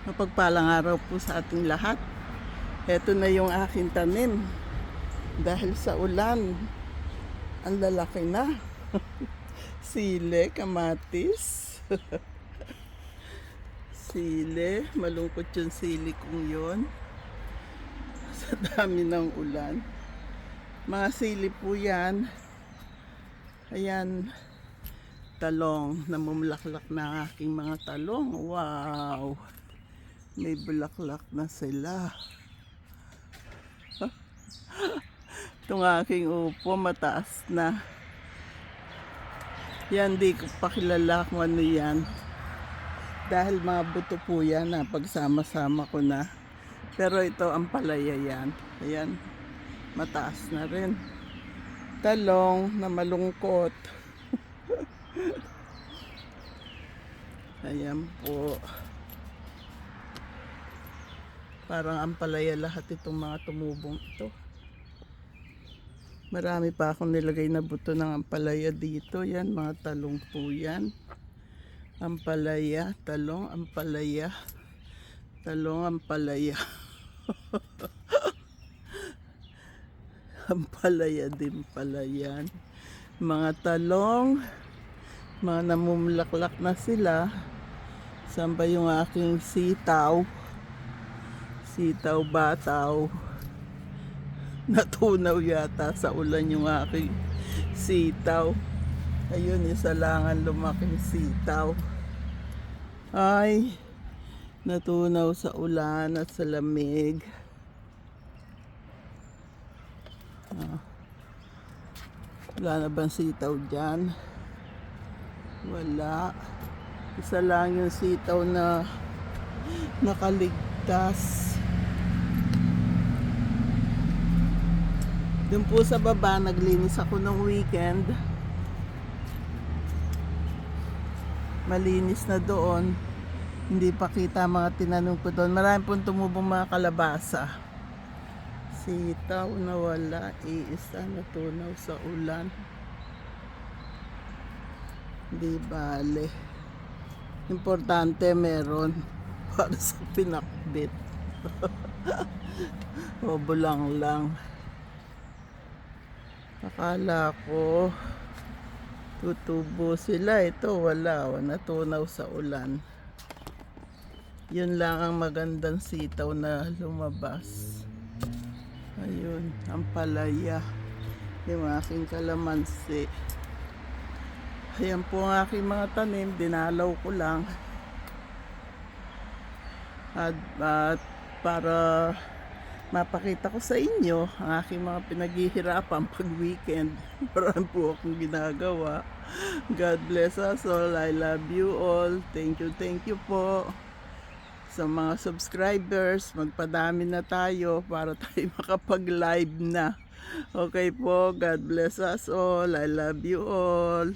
Mapagpalang araw po sa ating lahat. Ito na yung aking tanim. Dahil sa ulan, ang lalaki na. Sile, kamatis. Sile, malungkot yung sili kong yon. Sa dami ng ulan. Mga sili po yan. Ayan, talong. Namumulaklak na ang aking mga talong. Wow! May bulaklak na sila. Itong aking upo, mataas na. Yan, di ko pa kilala kung ano yan. Dahil mga buto po yan na pagsama-sama ko na. Pero ito, ang palaya yan. Ayan, mataas na rin. Talong na malungkot. Ayan po. Parang ampalaya lahat itong mga tumubong ito. Marami pa akong nilagay na buto ng ampalaya dito. Yan, mga talong po yan. Ampalaya, talong, ampalaya. Talong, ampalaya. Ampalaya din pala yan. Mga talong, mga namumulaklak na sila. Saan ba yung aking sitaw? Sitaw, bataw. Natunaw yata sa ulan yung aking sitaw. Ayun, isa lang ang lumaking sitaw. Ay, natunaw sa ulan at sa lamig. Wala na bang sitaw dyan? Wala. Isa lang yung sitaw na nakaligtas. Doon po sa baba, naglinis ako ng weekend. Malinis na doon. Hindi pa kita mga tinanong ko doon. Marami pong tumubong mga kalabasa. Sitaw na wala. Iisa natunaw sa ulan. Di bale. Importante meron para sa pinakbit. O bulang lang. Akala ko tutubo sila. Ito wala. Natunaw sa ulan. Yun lang ang magandang sitaw na lumabas. Ayun, ang palaya. Yung aking kalamansi. Ayan po ang aking mga tanim. Dinalaw ko lang. At para mapakita ko sa inyo ang aking mga pinaghihirapan pag weekend. Marami po akong ginagawa. God bless us all. I love you all. Thank you po. Sa mga subscribers, magpadami na tayo para tayo makapag-live na. Okay po, God bless us all. I love you all.